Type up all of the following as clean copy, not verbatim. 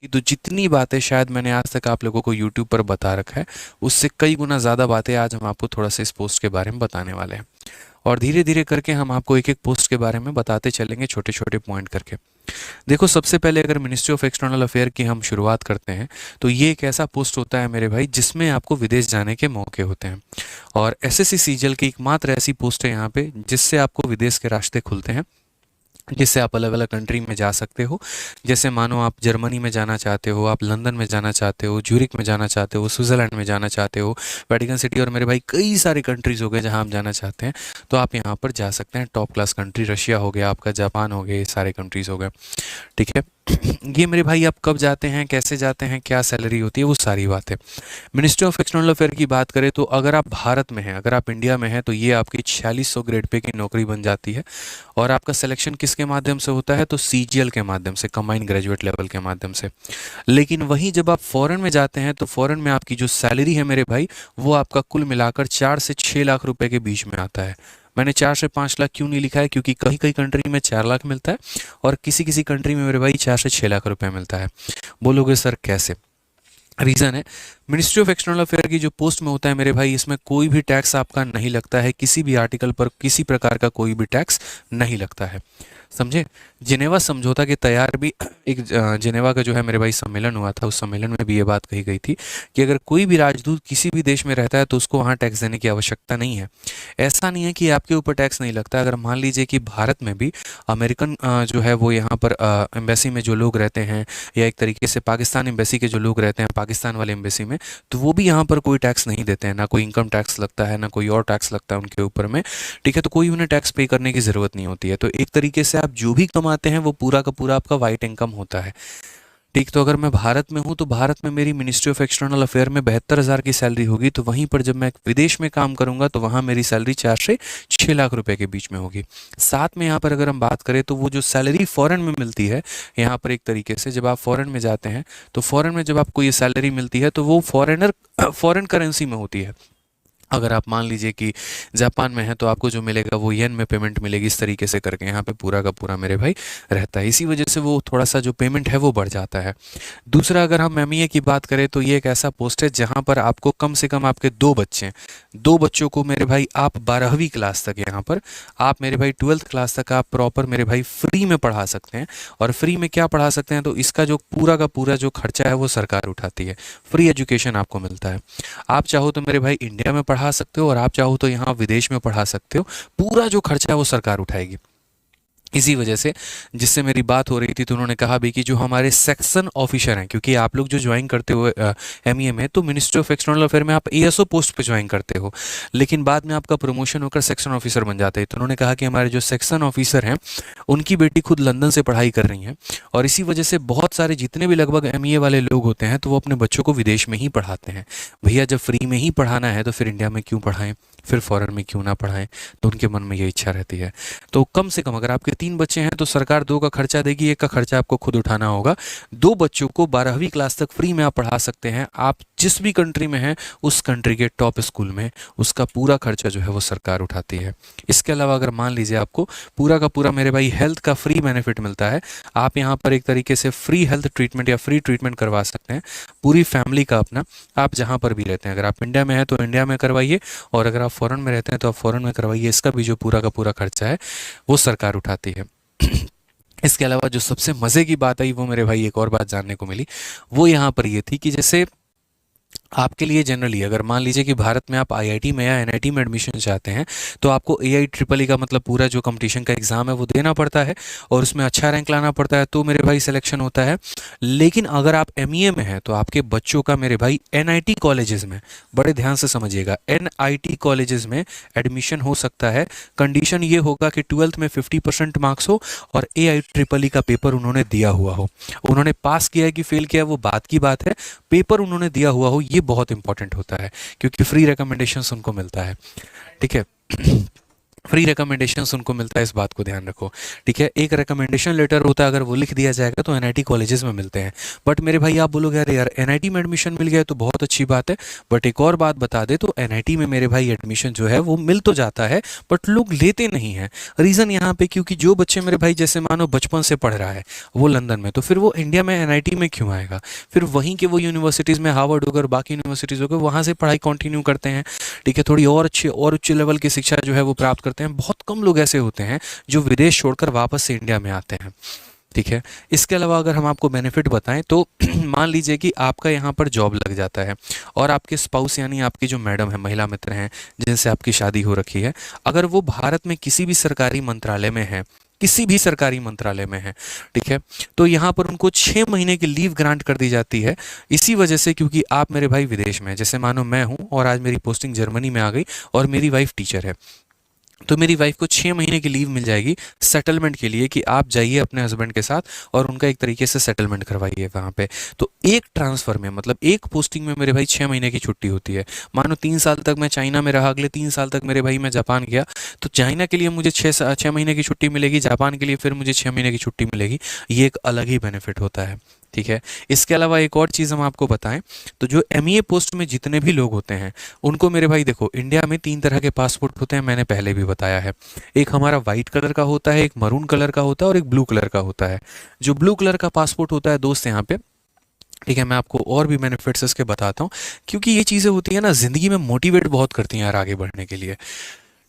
तो जितनी बातें शायद मैंने आज तक आप लोगों को यूट्यूब पर बता रखा है, उससे कई गुना ज़्यादा बातें आज हम आपको थोड़ा सा इस पोस्ट के बारे में बताने वाले हैं। और धीरे धीरे करके हम आपको एक एक पोस्ट के बारे में बताते चलेंगे, छोटे छोटे पॉइंट करके। देखो, सबसे पहले अगर मिनिस्ट्री ऑफ एक्सटर्नल अफेयर की हम शुरुआत करते हैं, तो ये एक ऐसा पोस्ट होता है मेरे भाई जिसमें आपको विदेश जाने के मौके होते हैं। और एसएससी सीजीएल की एकमात्र ऐसी पोस्ट है यहाँ पे जिससे आपको विदेश के रास्ते खुलते हैं, जिससे आप अलग अलग कंट्री में जा सकते हो। जैसे मानो आप जर्मनी में जाना चाहते हो, आप लंदन में जाना चाहते हो, ज्यूरिक में जाना चाहते हो, स्विट्ज़रलैंड में जाना चाहते हो, वेटिकन सिटी, और मेरे भाई कई सारे कंट्रीज़ हो गए जहां आप जाना चाहते हैं, तो आप यहां पर जा सकते हैं। टॉप क्लास कंट्री रशिया हो गया आपका, जापान हो गए, ये सारे कंट्रीज़ हो गए। ठीक है। ये मेरे भाई आप कब जाते हैं, कैसे जाते हैं, क्या सैलरी होती है, वो सारी बातें। मिनिस्ट्री ऑफ एक्सटर्नल अफेयर की बात करें तो अगर आप भारत में हैं, अगर आप इंडिया में हैं, तो ये आपकी 4600 ग्रेड पे की नौकरी बन जाती है। और आपका सिलेक्शन किसके माध्यम से होता है, तो सीजीएल के माध्यम से, कंबाइंड ग्रेजुएट लेवल के माध्यम से। लेकिन वहीं जब आप फॉरेन में जाते हैं तो फॉरेन में आपकी जो सैलरी है मेरे भाई, वो आपका कुल मिलाकर 4 से 6 लाख रुपए के बीच में आता है। मैंने 4 से 5 लाख क्यों नहीं लिखा है, क्योंकि कहीं कहीं कंट्री में 4 लाख मिलता है और किसी किसी कंट्री में मेरे भाई 4 से 6 लाख रुपए मिलता है। बोलोगे सर कैसे? रीज़न है, मिनिस्ट्री ऑफ एक्सटर्नल अफेयर की जो पोस्ट में होता है मेरे भाई, इसमें कोई भी टैक्स आपका नहीं लगता है, किसी भी आर्टिकल पर किसी प्रकार का कोई भी टैक्स नहीं लगता है। समझे? जिनेवा समझौता के तैयार भी एक जिनेवा का जो है मेरे भाई सम्मेलन हुआ था, उस सम्मेलन में भी ये बात कही गई थी कि अगर कोई भी राजदूत किसी भी देश में रहता है तो उसको वहाँ टैक्स देने की आवश्यकता नहीं है। ऐसा नहीं है कि आपके ऊपर टैक्स नहीं लगता। अगर मान लीजिए कि भारत में भी अमेरिकन जो है वो यहाँ पर एम्बेसी में जो लोग रहते हैं, या एक तरीके से पाकिस्तान एम्बेसी के जो लोग रहते हैं पाकिस्तान वाले एम्बेसी में, तो वो भी यहाँ पर कोई टैक्स नहीं देते हैं, ना कोई इनकम टैक्स लगता है, ना कोई और टैक्स लगता है उनके ऊपर में। ठीक है, तो कोई उन्हें टैक्स पे करने की ज़रूरत नहीं होती है। तो एक तरीके से आप जो भी कमाते हैं वो पूरा का पूरा आपका वाइट इनकम होता है। ठीक, तो अगर मैं भारत में हूँ तो भारत में मेरी मिनिस्ट्री ऑफ एक्सटर्नल अफेयर में 72,000 की सैलरी होगी, तो वहीं पर जब मैं विदेश में काम करूंगा तो वहाँ मेरी सैलरी 4 से 6 लाख रुपए के बीच में होगी। साथ में यहाँ पर अगर हम बात करें तो वो जो सैलरी फॉरेन में मिलती है, यहाँ पर एक तरीके से जब आप फॉरेन में जाते हैं तो फॉरेन में जब आपको ये सैलरी मिलती है तो वो फॉरेन करेंसी में होती है। अगर आप मान लीजिए कि जापान में है तो आपको जो मिलेगा वो येन में पेमेंट मिलेगी, इस तरीके से करके यहाँ पे पूरा का पूरा मेरे भाई रहता है। इसी वजह से वो थोड़ा सा जो पेमेंट है वो बढ़ जाता है। दूसरा, अगर हम एमईए की बात करें तो ये एक ऐसा पोस्ट है जहाँ पर आपको कम से कम आपके 2 बच्चे हैं, 2 बच्चों को मेरे भाई आप 12वीं क्लास तक, यहाँ पर आप मेरे भाई 12th क्लास तक आप प्रॉपर मेरे भाई फ्री में पढ़ा सकते हैं। और फ्री में क्या पढ़ा सकते हैं, तो इसका जो पूरा का पूरा जो खर्चा है वो सरकार उठाती है। फ्री एजुकेशन आपको मिलता है। आप चाहो तो मेरे भाई इंडिया में पढ़ा सकते हो और आप चाहो तो यहाँ विदेश में पढ़ा सकते हो, पूरा जो खर्चा है वो सरकार उठाएगी। इसी वजह से, जिससे मेरी बात हो रही थी तो उन्होंने कहा भी कि जो हमारे सेक्शन ऑफिसर हैं, क्योंकि आप लोग जो ज्वाइन करते हो एमईए में, तो मिनिस्ट्री ऑफ एक्सटर्नल अफेयर में आप एएसओ पोस्ट पे ज्वाइन करते हो, लेकिन बाद में आपका प्रमोशन होकर सेक्शन ऑफिसर बन जाते हैं। तो उन्होंने कहा कि हमारे जो सेक्शन ऑफिसर हैं उनकी बेटी खुद लंदन से पढ़ाई कर रही हैं, और इसी वजह से बहुत सारे जितने भी लगभग एमईए वाले लोग होते हैं तो वो अपने बच्चों को विदेश में ही पढ़ाते हैं। भैया, जब फ्री में ही पढ़ाना है तो फिर इंडिया में क्यों पढ़ाएं, फिर फॉरेन में क्यों ना पढ़ाएं? तो उनके मन में ये इच्छा रहती है। तो कम से कम अगर आपके 3 बच्चे हैं तो सरकार 2 का खर्चा देगी, 1 का खर्चा आपको खुद उठाना होगा। 2 बच्चों को 12वीं क्लास तक फ्री में आप पढ़ा सकते हैं। आप जिस भी कंट्री में हैं उस कंट्री के टॉप स्कूल में, उसका पूरा खर्चा जो है वो सरकार उठाती है। इसके अलावा अगर मान लीजिए आपको पूरा का पूरा मेरे भाई हेल्थ का फ्री बेनिफिट मिलता है, आप यहाँ पर एक तरीके से फ्री हेल्थ ट्रीटमेंट या फ्री ट्रीटमेंट करवा सकते हैं पूरी फैमिली का अपना, आप जहाँ पर भी रहते हैं। अगर आप इंडिया में हैं तो इंडिया में करवाइए, और अगर आप फॉरेन में रहते हैं तो आप फॉरेन में करवाइए। इसका भी जो पूरा का पूरा खर्चा है वो सरकार उठाती है। इसके अलावा जो सबसे मज़े की बात आई वो मेरे भाई एक और बात जानने को मिली, वो यहाँ पर ये थी कि जैसे आपके लिए जनरली अगर मान लीजिए कि भारत में आप आईआईटी में या एनआईटी में एडमिशन चाहते हैं तो आपको एआई ट्रिपल ई का मतलब पूरा जो कंपटीशन का एग्ज़ाम है वो देना पड़ता है और उसमें अच्छा रैंक लाना पड़ता है, तो मेरे भाई सिलेक्शन होता है। लेकिन अगर आप एमईए में हैं तो आपके बच्चों का मेरे भाई एनआईटी कॉलेजेस में, बड़े ध्यान से समझिएगा, एनआईटी कॉलेजेस में एडमिशन हो सकता है। कंडीशन ये होगा कि 12th में 50% मार्क्स हो और एआई ट्रिपल ई का पेपर उन्होंने दिया हुआ हो। उन्होंने पास किया है कि फेल किया है वो बात की बात है, पेपर उन्होंने दिया हुआ हो, ये बहुत इंपॉर्टेंट होता है क्योंकि फ्री रिकमेंडेशंस उनको मिलता है। ठीक है। फ्री रिकमेंडेशंस उनको मिलता है, इस बात को ध्यान रखो। ठीक है, एक रिकमेंडेशन लेटर होता है, अगर वो लिख दिया जाएगा तो एनआईटी कॉलेजेस में मिलते हैं। बट मेरे भाई आप बोलोगे अरे यार एनआईटी में एडमिशन मिल गया तो बहुत अच्छी बात है, बट एक और बात बता दे, तो एनआईटी में मेरे भाई एडमिशन जो है वो मिल तो जाता है बट लोग लेते नहीं हैं। रीज़न यहाँ पे क्योंकि जो बच्चे मेरे भाई जैसे मानो बचपन से पढ़ रहा है वो लंदन में, तो फिर वो इंडिया में एनआईटी में क्यों आएगा? फिर वहीं के वो यूनिवर्सिटीज़ में हार्वर्ड होकर बाकी यूनिवर्सिटीज़ होकर वहाँ से पढ़ाई कंटिन्यू करते हैं। ठीक है, थोड़ी और अच्छी और उच्च लेवल की शिक्षा जो है वो प्राप्त करते हैं। बहुत कम लोग ऐसे होते हैं जो विदेश छोड़कर वापस से इंडिया में आते हैं। ठीक है, इसके अलावा अगर हम आपको बेनिफिट बताएं तो मान लीजिए कि आपका यहाँ पर जॉब लग जाता है और आपके स्पाउस यानी आपकी जो मैडम है, महिला मित्र हैं जिनसे आपकी शादी हो रखी है, अगर वो भारत में किसी भी सरकारी मंत्रालय में है, किसी भी सरकारी मंत्रालय में है, ठीक है, तो यहाँ पर उनको 6 महीने की लीव ग्रांट कर दी जाती है। इसी वजह से क्योंकि आप मेरे भाई विदेश में हैं, जैसे मानो मैं हूँ और आज मेरी पोस्टिंग जर्मनी में आ गई और मेरी वाइफ टीचर है, तो मेरी वाइफ को 6 महीने की लीव मिल जाएगी सेटलमेंट के लिए कि आप जाइए अपने हस्बैंड के साथ और उनका एक तरीके से सेटलमेंट करवाइए वहाँ पे। तो एक ट्रांसफ़र में मतलब एक पोस्टिंग में मेरे भाई 6 महीने की छुट्टी होती है। मानो 3 साल तक मैं चाइना में रहा, अगले 3 साल तक मेरे भाई मैं जापान गया, तो चाइना के लिए मुझे 6 महीने की छुट्टी मिलेगी, जापान के लिए फिर मुझे 6 महीने की छुट्टी मिलेगी। ये एक अलग ही बेनिफिट होता है। ठीक है, इसके अलावा एक और चीज़ हम आपको बताएं तो जो एमईए पोस्ट में जितने भी लोग होते हैं उनको मेरे भाई देखो, इंडिया में 3 तरह के पासपोर्ट होते हैं, मैंने पहले भी बताया है। एक हमारा वाइट कलर का होता है, एक मरून कलर का होता है और एक ब्लू कलर का होता है। जो ब्लू कलर का पासपोर्ट होता है दोस्त यहाँ पे, ठीक है, मैं आपको और भी बेनिफिट्स इसके बताता हूँ, क्योंकि ये चीज़ें होती है ना ज़िंदगी में मोटिवेट बहुत करती हैं यार आगे बढ़ने के लिए।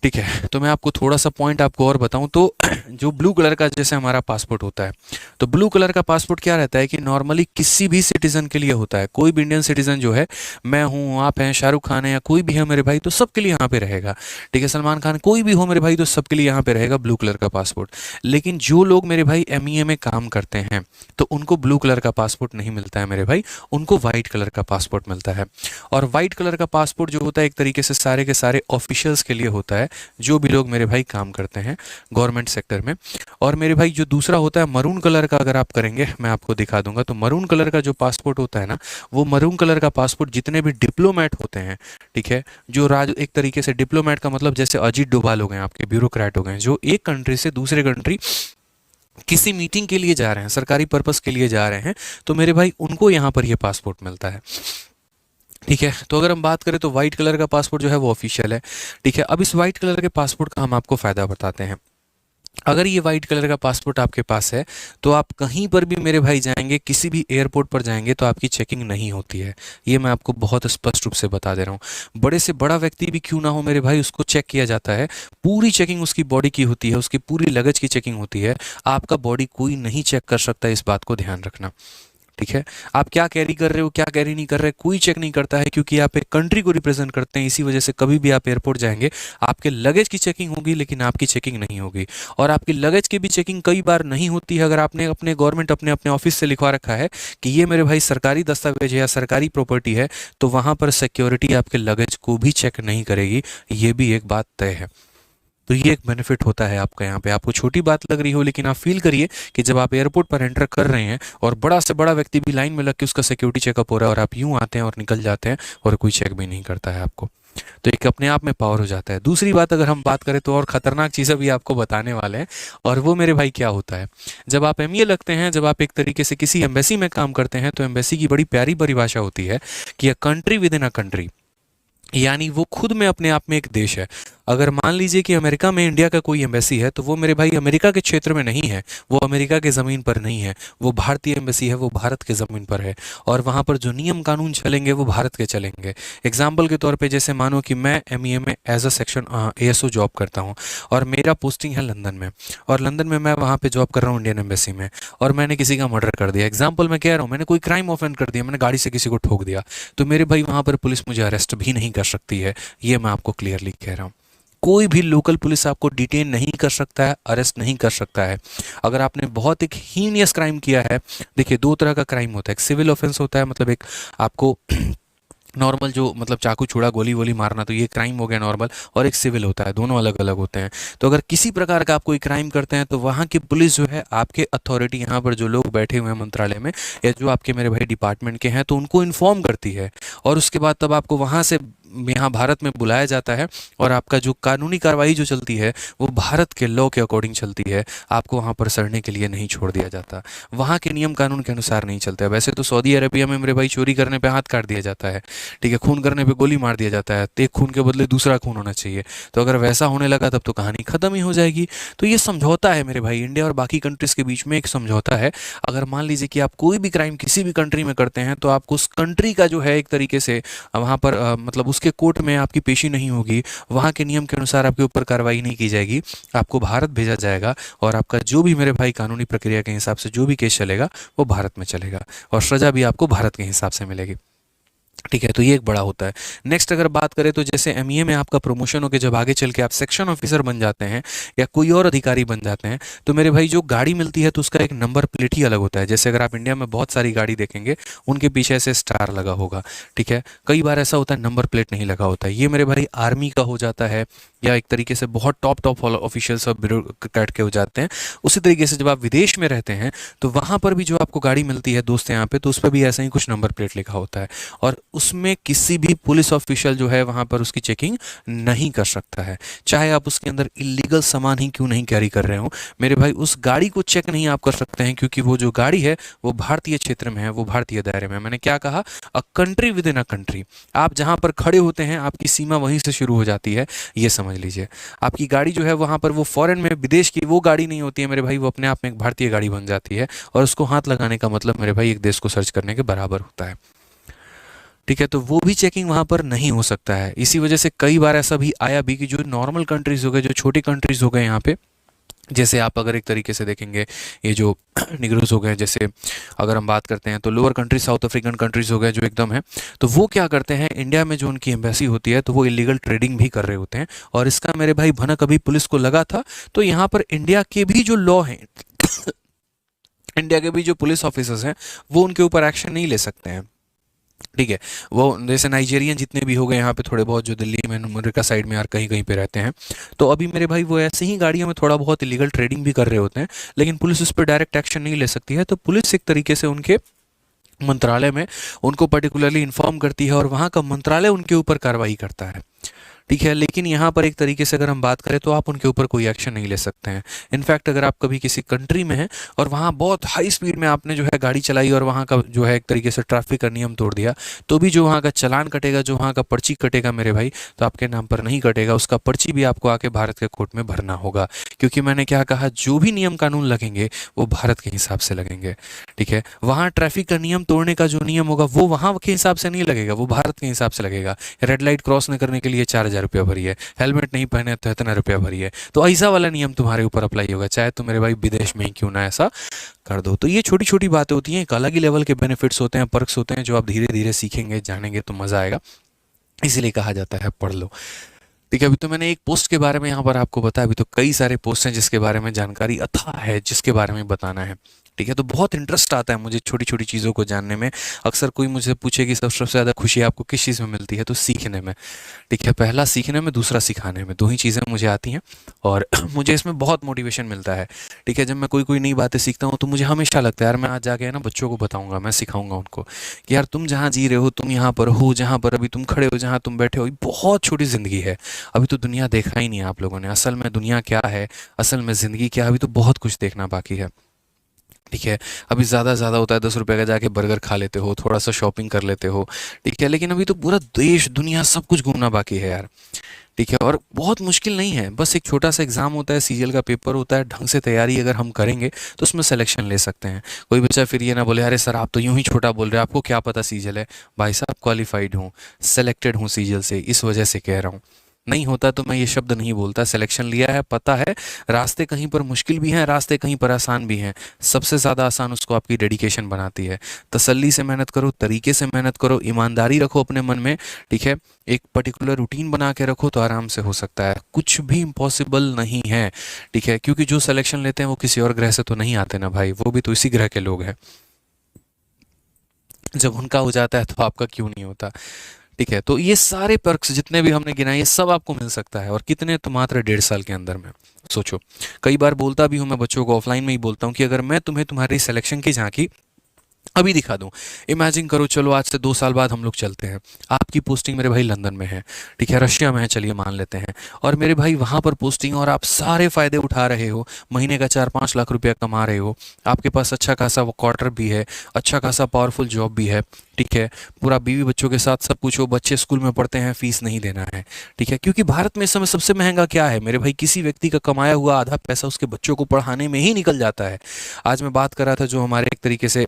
ठीक है, तो मैं आपको थोड़ा सा पॉइंट आपको और बताऊं तो जो ब्लू कलर का जैसे हमारा पासपोर्ट होता है, तो ब्लू कलर का पासपोर्ट क्या रहता है कि नॉर्मली किसी भी सिटीजन के लिए होता है। कोई भी इंडियन सिटीजन जो है, मैं हूँ, आप हैं, शाहरुख खान है या कोई भी है मेरे भाई, तो सबके लिए यहाँ पे रहेगा। ठीक है, सलमान खान, कोई भी हो मेरे भाई, तो सबके लिए यहाँ पे रहेगा ब्लू कलर का पासपोर्ट। लेकिन जो लोग मेरे भाई एमईए में काम करते हैं तो उनको ब्लू कलर का पासपोर्ट नहीं मिलता है मेरे भाई, उनको वाइट कलर का पासपोर्ट मिलता है। और वाइट कलर का पासपोर्ट जो होता है एक तरीके से सारे के सारे ऑफिशियल्स के लिए होता है, जो भी लोग मेरे भाई काम करते हैं गवर्नमेंट सेक्टर में। और मेरे भाई जो दूसरा होता है मरून कलर का, अगर आप करेंगे मैं आपको दिखा दूंगा, तो मरून कलर का जो पासपोर्ट होता है ना, वो मरून कलर का पासपोर्ट जितने भी डिप्लोमेट होते हैं, ठीक है, जो राज एक तरीके से डिप्लोमेट का मतलब जैसे अजीत डोभाल हो गए, आपके ब्यूरोक्रेट हो गए, जो एक कंट्री से दूसरे कंट्री किसी मीटिंग के लिए जा रहे हैं, सरकारी पर्पस के लिए जा रहे हैं, तो मेरे भाई उनको यहाँ पर ये पासपोर्ट मिलता है। ठीक है, तो अगर हम बात करें तो व्हाइट कलर का पासपोर्ट जो है वो ऑफिशियल है। ठीक है, अब इस व्हाइट कलर के पासपोर्ट का हम आपको फ़ायदा बताते हैं। अगर ये व्हाइट कलर का पासपोर्ट आपके पास है तो आप कहीं पर भी मेरे भाई जाएंगे, किसी भी एयरपोर्ट पर जाएंगे तो आपकी चेकिंग नहीं होती है। ये मैं आपको बहुत स्पष्ट रूप से बता दे रहा हूँ। बड़े से बड़ा व्यक्ति भी क्यों ना हो मेरे भाई, उसको चेक किया जाता है, पूरी चेकिंग उसकी बॉडी की होती है, उसकी पूरी लगेज की चेकिंग होती है। आपका बॉडी कोई नहीं चेक कर सकता, इस बात को ध्यान रखना। ठीक है, आप क्या कैरी कर रहे हो, क्या कैरी नहीं कर रहे, कोई चेक नहीं करता है, क्योंकि आप एक कंट्री को रिप्रेजेंट करते हैं। इसी वजह से कभी भी आप एयरपोर्ट जाएंगे, आपके लगेज की चेकिंग होगी लेकिन आपकी चेकिंग नहीं होगी। और आपकी लगेज की भी चेकिंग कई बार नहीं होती है, अगर आपने अपने गवर्नमेंट अपने अपने ऑफिस से लिखवा रखा है कि ये मेरे भाई सरकारी दस्तावेज है या सरकारी प्रॉपर्टी है, तो वहाँ पर सिक्योरिटी आपके लगेज को भी चेक नहीं करेगी। ये भी एक बात तय है। तो ये एक बेनिफिट होता है आपका यहाँ पे। आपको छोटी बात लग रही हो, लेकिन आप फील करिए कि जब आप एयरपोर्ट पर एंटर कर रहे हैं और बड़ा से बड़ा व्यक्ति भी लाइन में लग के उसका सिक्योरिटी चेकअप हो रहा है और आप यूं आते हैं और निकल जाते हैं और कोई चेक भी नहीं करता है आपको, तो एक अपने आप में पावर हो जाता है। दूसरी बात अगर हम बात करें तो और खतरनाक चीज़ें भी आपको बताने वाले हैं, और वो मेरे भाई क्या होता है, जब आप एमईए लगते हैं, जब आप एक तरीके से किसी एम्बेसी में काम करते हैं, तो एम्बेसी की बड़ी प्यारी परिभाषा होती है कि a country with in a country, यानी वो खुद में अपने आप में एक देश है। अगर मान लीजिए कि अमेरिका में इंडिया का कोई एम्बेसी है, तो वो मेरे भाई अमेरिका के क्षेत्र में नहीं है, वो अमेरिका के ज़मीन पर नहीं है, वो भारतीय एम्बेसी है, वो भारत के ज़मीन पर है, और वहाँ पर जो नियम कानून चलेंगे वो भारत के चलेंगे। एग्जाम्पल के तौर पे जैसे मानो कि मैं एमईए में as a section ASO job करता हूँ और मेरा पोस्टिंग है लंदन में, और लंदन में मैं वहाँ पर जॉब कर रहा हूँ इंडियन एम्बेसी में, और मैंने किसी का मर्डर कर दिया, एग्जाम्पल मैं कह रहा हूँ, मैंने कोई क्राइम ऑफेंड कर दिया, मैंने गाड़ी से किसी को ठोक दिया, तो मेरे भाई वहाँ पर पुलिस मुझे अरेस्ट भी नहीं कर सकती है। ये मैं आपको क्लियरली कह रहा हूँ। कोई भी लोकल पुलिस आपको डिटेन नहीं कर सकता है, अरेस्ट नहीं कर सकता है। अगर आपने बहुत एक हीनियस क्राइम किया है, देखिए 2 तरह का क्राइम होता है, एक सिविल ऑफेंस होता है, मतलब एक आपको नॉर्मल जो मतलब चाकू छुड़ा गोली वोली मारना, तो ये क्राइम हो गया नॉर्मल, और एक सिविल होता है, दोनों अलग अलग होते हैं। तो अगर किसी प्रकार का आप कोई क्राइम करते हैं तो वहाँ की पुलिस जो है, आपके अथॉरिटी यहाँ पर जो लोग बैठे हुए हैं मंत्रालय में या जो आपके मेरे भाई डिपार्टमेंट के हैं, तो उनको इन्फॉर्म करती है, और उसके बाद तब आपको वहाँ से यहाँ भारत में बुलाया जाता है और आपका जो कानूनी कार्रवाई जो चलती है वो भारत के लॉ के अकॉर्डिंग चलती है। आपको वहाँ पर सड़ने के लिए नहीं छोड़ दिया जाता, वहाँ के नियम कानून के अनुसार नहीं चलता है। वैसे तो सऊदी अरेबिया में मेरे भाई चोरी करने पे हाथ काट दिया जाता है, ठीक है, खून करने पे गोली मार दिया जाता है, एक खून के बदले दूसरा खून होना चाहिए। तो अगर वैसा होने लगा तब तो कहानी खत्म ही हो जाएगी। तो ये समझौता है मेरे भाई, इंडिया और बाकी कंट्रीज के बीच में एक समझौता है। अगर मान लीजिए कि आप कोई भी क्राइम किसी भी कंट्री में करते हैं तो आपको उस कंट्री का जो है एक तरीके से वहाँ पर मतलब उसके कोर्ट में आपकी पेशी नहीं होगी, वहाँ के नियम के अनुसार आपके ऊपर कार्रवाई नहीं की जाएगी, आपको भारत भेजा जाएगा और आपका जो भी मेरे भाई कानूनी प्रक्रिया के हिसाब से जो भी केस चलेगा वो भारत में चलेगा और सजा भी आपको भारत के हिसाब से मिलेगी, ठीक है। तो ये एक बड़ा होता है। नेक्स्ट अगर बात करें तो जैसे एमईए में आपका प्रमोशन होकर जब आगे चल के आप सेक्शन ऑफिसर बन जाते हैं या कोई और अधिकारी बन जाते हैं तो मेरे भाई जो गाड़ी मिलती है तो उसका एक नंबर प्लेट ही अलग होता है। जैसे अगर आप इंडिया में बहुत सारी गाड़ी देखेंगे उनके पीछे ऐसे स्टार लगा होगा, ठीक है। कई बार ऐसा होता है नंबर प्लेट नहीं लगा होता है, ये मेरे भाई आर्मी का हो जाता है या एक तरीके से बहुत टॉप ऑफिशियल्स और ब्यूरोक्रेट के हो जाते हैं। उसी तरीके से जब आप विदेश में रहते हैं तो वहाँ पर भी जो आपको गाड़ी मिलती है दोस्त यहाँ पे, तो उस पर भी ऐसा ही कुछ नंबर प्लेट लिखा होता है और उसमें किसी भी पुलिस ऑफिशियल जो है वहाँ पर उसकी चेकिंग नहीं कर सकता है, चाहे आप उसके अंदर इलीगल सामान ही क्यों नहीं कैरी कर रहे हो। मेरे भाई उस गाड़ी को चेक नहीं आप कर सकते हैं क्योंकि वो जो गाड़ी है वो भारतीय क्षेत्र में है, वो भारतीय दायरे में। मैंने क्या कहा, a country with in a country. आप जहाँ पर खड़े होते हैं आपकी सीमा वहीं से शुरू हो जाती है, ये समझ लीजिए। आपकी गाड़ी जो है वहाँ पर वो फॉरेन में विदेश की वो गाड़ी नहीं होती है मेरे भाई, वो अपने आप में एक भारतीय गाड़ी बन जाती है और उसको हाथ लगाने का मतलब मेरे भाई एक देश को सर्च करने के बराबर होता है, ठीक है। तो वो भी चेकिंग वहाँ पर नहीं हो सकता है। इसी वजह से कई बार ऐसा भी आया भी कि जो नॉर्मल कंट्रीज हो गए, जो छोटी कंट्रीज हो गए यहाँ पे, जैसे आप अगर एक तरीके से देखेंगे ये जो निग्रोज हो गए, जैसे अगर हम बात करते हैं तो lower countries south African countries हो गए जो एकदम है, तो वो क्या करते हैं इंडिया में जो उनकी एम्बेसी होती है तो वो इलीगल ट्रेडिंग भी कर रहे होते हैं। और इसका मेरे भाई भनक अभी पुलिस को लगा था, तो यहाँ पर इंडिया के भी जो लॉ हैं इंडिया के भी जो पुलिस ऑफिसर्स हैं वो उनके ऊपर एक्शन नहीं ले सकते हैं, ठीक है। वो जैसे नाइजीरियन जितने भी हो गए यहाँ पे थोड़े बहुत जो दिल्ली में अमेरिका साइड में यार कहीं कहीं पे रहते हैं, तो अभी मेरे भाई वो ऐसे ही गाड़ियों में थोड़ा बहुत इलीगल ट्रेडिंग भी कर रहे होते हैं, लेकिन पुलिस उस पर डायरेक्ट एक्शन नहीं ले सकती है। तो पुलिस एक तरीके से उनके मंत्रालय में उनको पर्टिकुलरली इन्फॉर्म करती है और वहाँ का मंत्रालय उनके ऊपर कार्रवाई करता है, ठीक है। लेकिन यहाँ पर एक तरीके से अगर हम बात करें तो आप उनके ऊपर कोई एक्शन नहीं ले सकते हैं। इनफैक्ट अगर आप कभी किसी कंट्री में हैं और वहाँ बहुत हाई स्पीड में आपने जो है गाड़ी चलाई और वहाँ का जो है एक तरीके से ट्रैफिक का नियम तोड़ दिया, तो भी जो वहाँ का चालान कटेगा, जो वहाँ का पर्ची कटेगा मेरे भाई, तो आपके नाम पर नहीं कटेगा, उसका पर्ची भी आपको आके भारत के कोर्ट में भरना होगा। क्योंकि मैंने क्या कहा, जो भी नियम कानून लगेंगे वो भारत के हिसाब से लगेंगे, ठीक है। वहाँ ट्रैफिक का नियम तोड़ने का जो नियम होगा वो वहाँ के हिसाब से नहीं लगेगा, वो भारत के हिसाब से लगेगा। रेड लाइट क्रॉस न करने के लिए 4,000 रुपया भरिए, हेलमेट नहीं पहने तो इतना रुपया भरिए, तो ऐसा वाला नियम तुम्हारे ऊपर अप्लाई होगा, चाहे तो मेरे भाई विदेश में ही क्यों ना ऐसा कर दो। तो ये छोटी छोटी बातें होती हैं, एक अलग ही लेवल के बेनिफिट्स होते हैं, पर्क्स होते हैं, जो आप धीरे धीरे सीखेंगे जानेंगे तो मजा आएगा। इसीलिए कहा जाता है पढ़ लो, ठीक है। अभी तो मैंने एक पोस्ट के बारे में यहाँ पर आपको बताया, अभी तो कई सारे पोस्ट हैं जिसके बारे में जानकारी अथाह है, जिसके बारे में बताना है, ठीक है। तो बहुत इंटरेस्ट आता है मुझे छोटी छोटी चीज़ों को जानने में। अक्सर कोई मुझे पूछे कि सबसे ज़्यादा खुशी आपको किस चीज़ में मिलती है, तो सीखने में, ठीक है। पहला सीखने में, दूसरा सिखाने में, दो ही चीज़ें मुझे आती हैं और मुझे इसमें बहुत मोटिवेशन मिलता है, ठीक है। जब मैं कोई कोई नई बातें सीखता हूँ तो मुझे हमेशा लगता है यार मैं आज जाके ना बच्चों को बताऊँगा, मैं सिखाऊंगा उनको कि यार तुम जहाँ जी रहे हो, तुम यहाँ पर हो, जहाँ पर अभी तुम खड़े हो, जहाँ तुम बैठे हो, ये बहुत छोटी ज़िंदगी है। अभी तो दुनिया देखा ही नहीं है आप लोगों ने, असल में दुनिया क्या है, असल में ज़िंदगी क्या है, अभी तो बहुत कुछ देखना बाकी है, ठीक है। अभी ज़्यादा ज़्यादा होता है 10 रुपये का जाके बर्गर खा लेते हो, थोड़ा सा शॉपिंग कर लेते हो, ठीक है। लेकिन अभी तो पूरा देश दुनिया सब कुछ घूमना बाकी है यार, ठीक है। और बहुत मुश्किल नहीं है, बस एक छोटा सा एग्जाम होता है, सीजीएल का पेपर होता है, ढंग से तैयारी अगर हम करेंगे तो उसमें सिलेक्शन ले सकते हैं। कोई बच्चा फिर ये ना बोले अरे सर आप तो यूं ही छोटा बोल रहे हैं, आपको क्या पता सीजीएल है। भाई साहब क्वालिफाइड हूँ, सेलेक्टेड हूँ सीजीएल से, इस वजह से कह रहा हूँ। नहीं होता तो मैं ये शब्द नहीं बोलता, सिलेक्शन लिया है, पता है रास्ते कहीं पर मुश्किल भी हैं, रास्ते कहीं पर आसान भी हैं, सबसे ज़्यादा आसान उसको आपकी डेडिकेशन बनाती है। तसल्ली से मेहनत करो, तरीके से मेहनत करो, ईमानदारी रखो अपने मन में, ठीक है। एक पर्टिकुलर रूटीन बना के रखो तो आराम से हो सकता है, कुछ भी इम्पॉसिबल नहीं है, ठीक है। क्योंकि जो सिलेक्शन लेते हैं वो किसी और ग्रह से तो नहीं आते ना भाई, वो भी तो इसी ग्रह के लोग हैं। जब उनका हो जाता है तो आपका क्यों नहीं होता, ठीक है। तो ये सारे पर्क्स जितने भी हमने गिनाए ये सब आपको मिल सकता है, और कितने, तो मात्र 1.5 साल के अंदर में। सोचो, कई बार बोलता भी हूँ मैं बच्चों को, ऑफलाइन में ही बोलता हूँ कि अगर मैं तुम्हें तुम्हारी सिलेक्शन की झांकी अभी दिखा दूं। इमेजिन करो, चलो आज से 2 साल बाद हम लोग चलते हैं। आपकी पोस्टिंग मेरे भाई लंदन में है, ठीक है, रशिया में है, चलिए मान लेते हैं। और मेरे भाई वहाँ पर पोस्टिंग, और आप सारे फ़ायदे उठा रहे हो, महीने का 4-5 लाख रुपया कमा रहे हो, आपके पास अच्छा खासा वो क्वार्टर भी है, अच्छा खासा पावरफुल जॉब भी है, ठीक है, पूरा बीवी बच्चों के साथ सब कुछ हो, बच्चे स्कूल में पढ़ते हैं, फीस नहीं देना है, ठीक है। क्योंकि भारत में इस समय सबसे महंगा क्या है मेरे भाई? किसी व्यक्ति का कमाया हुआ आधा पैसा उसके बच्चों को पढ़ाने में ही निकल जाता है। आज मैं बात कर रहा था, जो हमारे एक तरीके से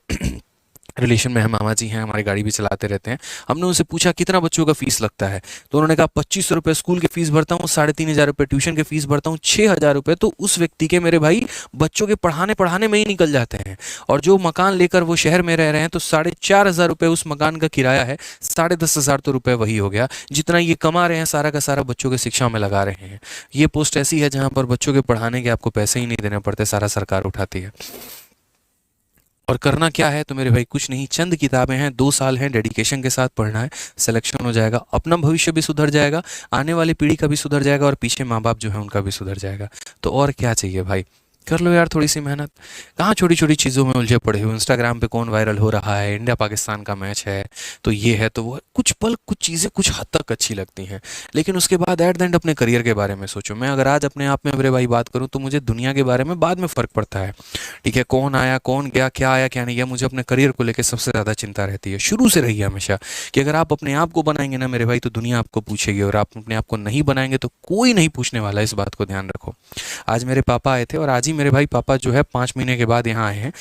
रिलेशन में है, मामा जी हैं, हमारी गाड़ी भी चलाते रहते हैं। हमने उनसे पूछा कितना बच्चों का फीस लगता है, तो उन्होंने कहा 2500 रुपये स्कूल की फीस भरता हूँ, 3500 रुपये ट्यूशन की फीस भरता हूँ, 6000 रुपये तो उस व्यक्ति के मेरे भाई बच्चों के पढ़ाने पढ़ाने में ही निकल जाते हैं। और जो मकान लेकर वो शहर में रह रहे हैं, तो 4500 रुपये उस मकान का किराया है, 10,500 तो रुपये वही हो गया। जितना ये कमा रहे हैं सारा का सारा बच्चों की शिक्षा में लगा रहे हैं। ये पोस्ट ऐसी है जहाँ पर बच्चों के पढ़ाने के आपको पैसे ही नहीं देने पड़ते, सारा सरकार उठाती है। और करना क्या है तो मेरे भाई कुछ नहीं, चंद किताबें हैं, 2 साल हैं, डेडिकेशन के साथ पढ़ना है, सिलेक्शन हो जाएगा, अपना भविष्य भी सुधर जाएगा, आने वाली पीढ़ी का भी सुधर जाएगा, और पीछे माँ बाप जो है उनका भी सुधर जाएगा। तो और क्या चाहिए भाई? कर लो यार थोड़ी सी मेहनत। कहाँ छोटी छोटी चीज़ों में उलझे पड़े हो। इंस्टाग्राम पे कौन वायरल हो रहा है, इंडिया पाकिस्तान का मैच है तो ये है तो वो है। कुछ पल कुछ चीज़ें कुछ हद तक अच्छी लगती हैं, लेकिन उसके बाद एट द एंड अपने करियर के बारे में सोचो। मैं अगर आज अपने आप में मेरे भाई बात करूँ तो मुझे दुनिया के बारे में बाद में फ़र्क पड़ता है, ठीक है, कौन आया कौन गया, क्या आया क्या नहीं गया। मुझे अपने करियर को लेकर सबसे ज़्यादा चिंता रहती है, शुरू से रही है हमेशा, कि अगर आप अपने आप को बनाएंगे ना मेरे भाई तो दुनिया आपको पूछेगी, और आप अपने आप को नहीं बनाएंगे तो कोई नहीं पूछने वाला। इस बात को ध्यान रखो। आज मेरे पापा आए थे, और आज ही मेरे भाई पापा जो है 5 महीने के बाद यहाँ आए हैं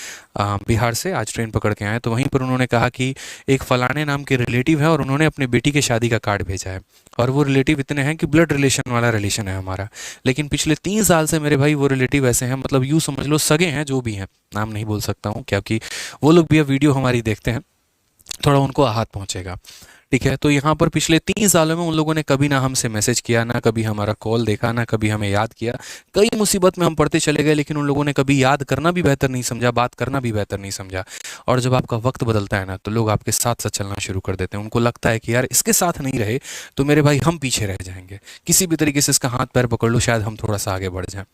बिहार से, आज ट्रेन पकड़ के आए। तो वहीं पर उन्होंने कहा कि एक फलाने नाम के रिलेटिव है और उन्होंने अपनी बेटी के शादी का कार्ड भेजा है, और वो रिलेटिव इतने हैं कि ब्लड रिलेशन वाला रिलेशन है हमारा। लेकिन पिछले 3 साल से मेरे भाई वो रिलेटिव ऐसे हैं, मतलब यूँ समझ लो सगे हैं, जो भी हैं, नाम नहीं बोल सकता हूँ क्योंकि वो लोग भी अब वीडियो हमारी देखते हैं, थोड़ा उनको आहत पहुंचेगा, ठीक है। तो यहाँ पर पिछले 3 सालों में उन लोगों ने कभी ना हमसे मैसेज किया, ना कभी हमारा कॉल देखा, ना कभी हमें याद किया। कई मुसीबत में हम पड़ते चले गए, लेकिन उन लोगों ने कभी याद करना भी बेहतर नहीं समझा, बात करना भी बेहतर नहीं समझा। और जब आपका वक्त बदलता है ना, तो लोग आपके साथ साथ चलना शुरू कर देते हैं। उनको लगता है कि यार इसके साथ नहीं रहे तो मेरे भाई हम पीछे रह जाएंगे, किसी भी तरीके से इसका हाथ पैर पकड़ लो, शायद हम थोड़ा सा आगे बढ़ जाएं।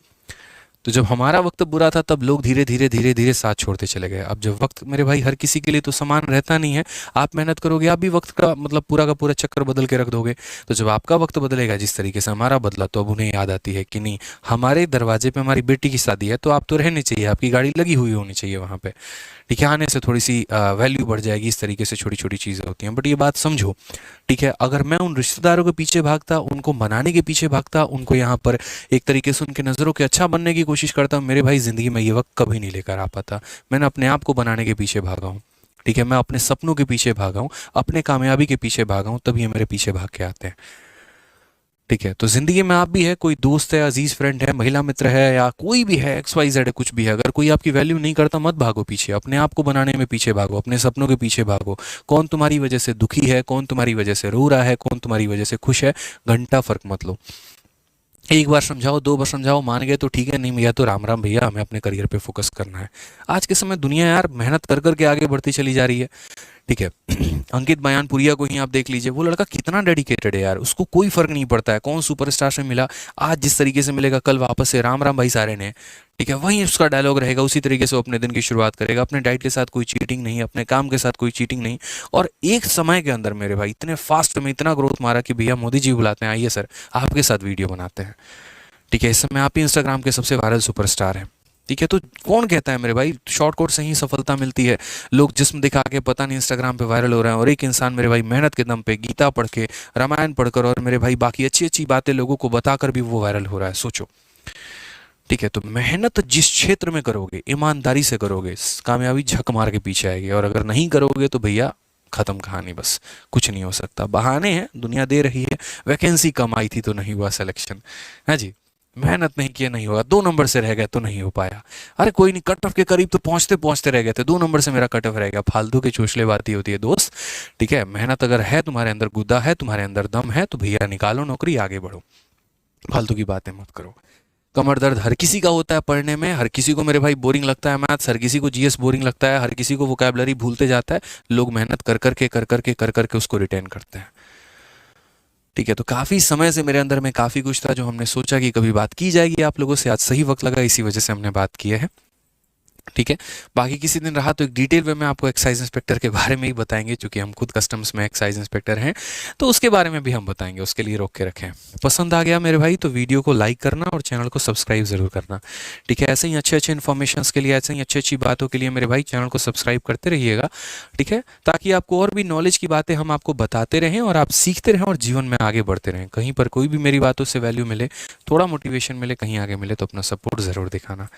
तो जब हमारा वक्त बुरा था तब लोग धीरे धीरे धीरे धीरे साथ छोड़ते चले गए। अब जब वक्त मेरे भाई हर किसी के लिए तो समान रहता नहीं है, आप मेहनत करोगे आप भी वक्त का मतलब पूरा का पूरा चक्कर बदल के रख दोगे। तो जब आपका वक्त बदलेगा जिस तरीके से हमारा बदला, तो अब उन्हें याद आती है कि नहीं, हमारे दरवाजे पे हमारी बेटी की शादी है तो आप तो रहने चाहिए, आपकी गाड़ी लगी हुई होनी चाहिए वहाँ पे, ठीक है, आने से थोड़ी सी वैल्यू बढ़ जाएगी। इस तरीके से छोटी छोटी चीज़ें होती हैं। बट ये बात समझो, ठीक है, अगर मैं उन रिश्तेदारों के पीछे भागता, उनको मनाने के पीछे भागता, उनको यहाँ पर एक तरीके से उनके नज़रों के अच्छा बनने की कोशिश करता, मेरे भाई ज़िंदगी में ये वक्त कभी नहीं लेकर आ पाता। मैंने अपने आप को बनाने के पीछे भागा हूँ, ठीक है, मैं अपने सपनों के पीछे भागा हूँ, अपने कामयाबी के पीछे भागा हूँ, तब ये मेरे पीछे भाग के आते हैं, ठीक है। तो ज़िंदगी में आप भी है, कोई दोस्त है, अजीज़ फ्रेंड है, महिला मित्र है, या कोई भी है, एक्स वाई जेड है, कुछ भी है, अगर कोई आपकी वैल्यू नहीं करता मत भागो पीछे, अपने आप को बनाने में पीछे भागो, अपने सपनों के पीछे भागो। कौन तुम्हारी वजह से दुखी है, कौन तुम्हारी वजह से रो रहा है, कौन तुम्हारी वजह से खुश है, घंटा फर्क मत लो। एक बार समझाओ, 2 बार समझाओ, मान गए तो ठीक है, नहीं भैया तो राम राम भैया, हमें अपने करियर पे फोकस करना है। आज के समय दुनिया यार मेहनत कर करके आगे बढ़ती चली जा रही है, ठीक है। अंकित बयानपुरिया को ही आप देख लीजिए, वो लड़का कितना डेडिकेटेड है यार, उसको कोई फर्क नहीं पड़ता है कौन सुपरस्टार से मिला, आज जिस तरीके से मिलेगा कल वापस से राम राम भाई सारे ने, ठीक है, वहीं उसका डायलॉग रहेगा, उसी तरीके से वो अपने दिन की शुरुआत करेगा। अपने डाइट के साथ कोई चीटिंग नहीं, अपने काम के साथ कोई चीटिंग नहीं। और एक समय के अंदर मेरे भाई इतने फास्ट में इतना ग्रोथ मारा कि भैया मोदी जी बुलाते हैं, आइए सर आपके साथ वीडियो बनाते हैं, ठीक है। इस समय आप ही इंस्टाग्राम के सबसे वायरल सुपरस्टार हैं, ठीक है। तो कौन कहता है मेरे भाई शॉर्टकट से ही सफलता मिलती है? लोग जिस्म दिखा के पता नहीं इंस्टाग्राम पे वायरल हो रहे हैं, और एक इंसान मेरे भाई मेहनत के दम पे गीता पढ़ के, रामायण पढ़कर, और मेरे भाई बाकी अच्छी अच्छी बातें लोगों को बताकर भी वो वायरल हो रहा है। सोचो, ठीक है। तो मेहनत जिस क्षेत्र में करोगे, ईमानदारी से करोगे, कामयाबी झक मार के पीछे आएगी, और अगर नहीं करोगे तो भैया खत्म कहानी, बस कुछ नहीं हो सकता। बहाने हैं, दुनिया दे रही है, वैकेंसी कम आई थी तो नहीं हुआ सिलेक्शन, है जी, मेहनत नहीं किया नहीं होगा, 2 नंबर से रह गए तो नहीं हो पाया, अरे कोई नहीं, कट ऑफ के करीब तो पहुंचते पहुंचते रह गए थे, 2 नंबर से मेरा कट ऑफ रह गया। फालतू के चोचले बातें होती है दोस्त, ठीक है। मेहनत अगर है तुम्हारे अंदर, गुद्दा है तुम्हारे अंदर, दम है, तो भैया निकालो नौकरी, आगे बढ़ो, फालतू की बातें मत करो। कमर दर्द हर किसी का होता है पढ़ने में, हर किसी को मेरे भाई बोरिंग लगता है मैथ्स, हर किसी को जीएस बोरिंग लगता है, हर किसी को वोकैबुलरी भूलते जाता है। लोग मेहनत कर करके उसको रिटेन करते हैं, ठीक है। तो काफ़ी समय से मेरे अंदर में काफ़ी कुछ था जो हमने सोचा कि कभी बात की जाएगी आप लोगों से, आज सही वक्त लगा, इसी वजह से हमने बात की है। ठीक है। बाकी किसी दिन रहा तो एक डिटेल में मैं आपको एक्साइज इंस्पेक्टर के बारे में ही बताएंगे, क्योंकि हम खुद कस्टम्स में एक्साइज इंस्पेक्टर हैं, तो उसके बारे में भी हम बताएंगे, उसके लिए रोक के रखें। पसंद आ गया मेरे भाई तो वीडियो को लाइक करना और चैनल को सब्सक्राइब ज़रूर करना। ठीक है, ऐसे ही अच्छे अच्छे इन्फॉर्मेशन के लिए, ऐसे ही अच्छी अच्छी बातों के लिए मेरे भाई चैनल को सब्सक्राइब करते रहिएगा। ठीक है, ताकि आपको और भी नॉलेज की बातें हम आपको बताते रहें और आप सीखते रहें और जीवन में आगे बढ़ते रहें। कहीं पर कोई भी मेरी बातों से वैल्यू मिले, थोड़ा मोटिवेशन मिले, कहीं आगे मिले, तो अपना सपोर्ट ज़रूर दिखाना।